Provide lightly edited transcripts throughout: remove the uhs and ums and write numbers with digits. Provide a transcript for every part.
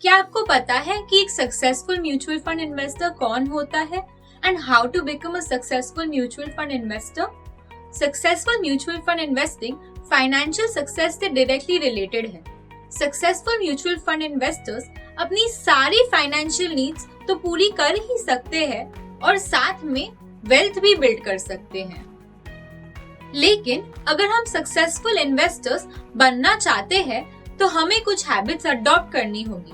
क्या आपको पता है कि एक सक्सेसफुल म्यूचुअल फंड इन्वेस्टर कौन होता है and how to become a successful mutual fund investor? Successful mutual fund investing financial success से डायरेक्टली रिलेटेड है। सक्सेसफुल म्यूचुअल फंड इन्वेस्टर्स अपनी सारी फाइनेंशियल नीड्स तो पूरी कर ही सकते हैं और साथ में वेल्थ भी बिल्ड कर सकते हैं। लेकिन अगर हम सक्सेसफुल इन्वेस्टर्स बनना चाहते हैं तो हमें कुछ हैबिट्स अडॉप्ट करनी होगी।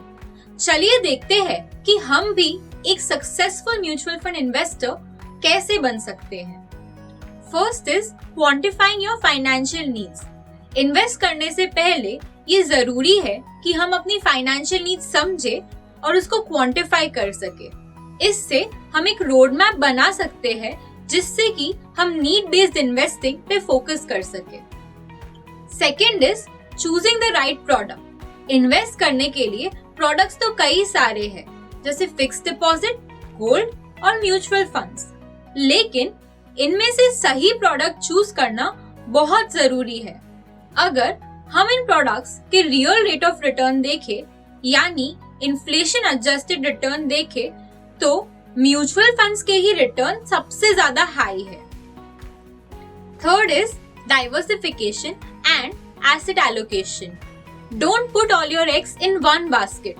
चलिए देखते हैं कि हम भी एक सक्सेसफुल म्यूचुअल फंड इन्वेस्टर कैसे बन सकते हैं। First is quantifying your financial needs. Invest करने से पहले ये जरूरी है कि हम अपनी फाइनेंशियल नीड्स समझे और उसको क्वांटिफाई कर सके। इससे हम एक रोड मैप बना सकते हैं जिससे कि हम नीड बेस्ड इन्वेस्टिंग पे फोकस कर सके। Second is choosing the right product. Invest करने के लिए प्रोडक्ट्स तो कई सारे हैं, जैसे फिक्स्ड डिपॉजिट, गोल्ड और म्यूचुअल फंड्स। लेकिन इनमें से सही प्रोडक्ट चूज करना बहुत जरूरी है। अगर हम इन प्रोडक्ट्स के रियल रेट ऑफ रिटर्न देखें, यानी इन्फ्लेशन एडजस्टेड रिटर्न देखें, तो म्यूचुअल फंड्स के ही रिटर्न सबसे ज्यादा हाई है। Third is diversification and asset allocation. Don't put all your eggs in one basket.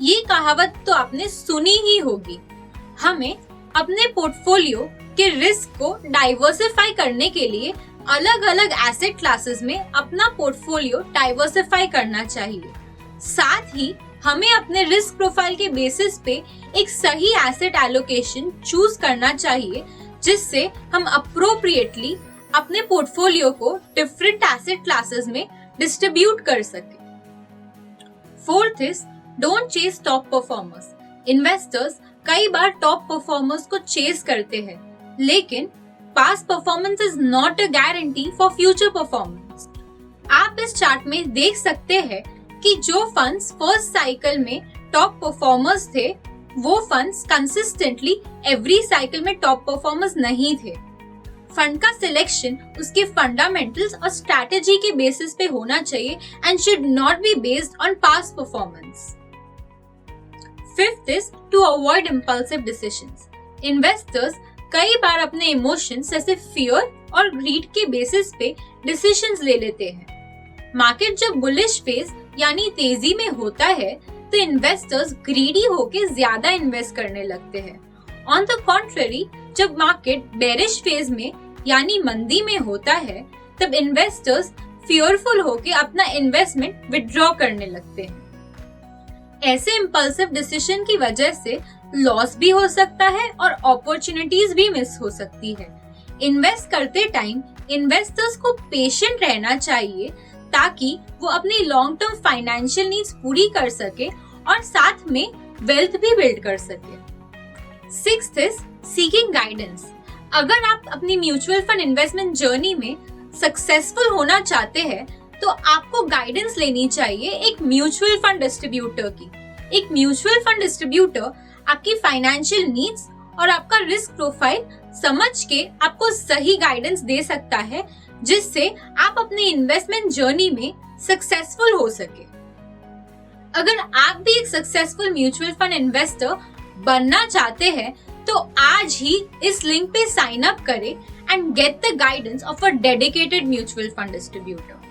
ये कहावत तो आपने सुनी ही होगी। हमें अपने पोर्टफोलियो के रिस्क को डाइवर्सिफाई करने के लिए अलग अलग एसेट क्लासेस में अपना पोर्टफोलियो डाइवर्सिफाई करना चाहिए। साथ ही हमें अपने रिस्क प्रोफाइल के बेसिस पे एक सही एसेट एलोकेशन चूज करना चाहिए, जिससे हम अप्रोप्रिएटली अपने पोर्टफोलियो को डिफरेंट एसेट क्लासेस में डिस्ट्रीब्यूट कर सके। Fourth is don't chase top performers. Investors कई बार टॉप परफॉर्मर्स को चेस करते हैं, लेकिन past performance is not a guarantee for future performance. आप इस चार्ट में देख सकते हैं कि जो फंड्स फर्स्ट साइकिल में टॉप परफॉर्मर्स थे, वो फंड्स कंसिस्टेंटली एवरी साइकिल में टॉप परफॉर्मर्स नहीं थे। फंड का सिलेक्शन उसके फंडामेंटल्स और स्ट्रैटेजी के बेसिस पे होना चाहिए and should not be based on past performance. Fifth is to avoid impulsive decisions. Investors कई बार अपने इमोशंस जैसे फियर और ग्रीड के बेसिस पे डिसीजंस ले लेते हैं। मार्केट जब बुलिश फेज यानी तेजी में होता है तो इन्वेस्टर्स ग्रीडी होके ज्यादा इन्वेस्ट करने लगते हैं। ऑन द कॉन्ट्ररी, जब मार्केट बेरिश फेज में यानी मंदी में होता है, तब इन्वेस्टर्स फियरफुल होके अपना इन्वेस्टमेंट विड्रॉ करने लगते हैं। ऐसे इम्पल्सिव डिसीजन की वजह से लॉस भी हो सकता है और अपॉर्चुनिटीज भी मिस हो सकती है। इन्वेस्ट करते टाइम इन्वेस्टर्स को पेशेंट रहना चाहिए ताकि वो अपनी लॉन्ग टर्म फाइनेंशियल नीड्स पूरी कर सके और साथ में वेल्थ भी बिल्ड कर सके। Sixth is seeking guidance. अगर आप अपनी म्यूचुअल फंड इन्वेस्टमेंट जर्नी में सक्सेसफुल होना चाहते हैं तो आपको गाइडेंस लेनी चाहिए एक म्यूचुअल फंड डिस्ट्रीब्यूटर की। एक म्यूचुअल फंड डिस्ट्रीब्यूटर आपकी फाइनेंशियल नीड्स और आपका रिस्क प्रोफाइल समझ के आपको सही गाइडेंस दे सकता है, जिससे आप अपनी इन्वेस्टमेंट जर्नी में सक्सेसफुल हो सके। अगर आप भी एक सक्सेसफुल म्यूचुअल फंड इन्वेस्टर बनना चाहते हैं तो आज ही इस लिंक पे साइन अप करें and get the guidance of a dedicated mutual fund distributor.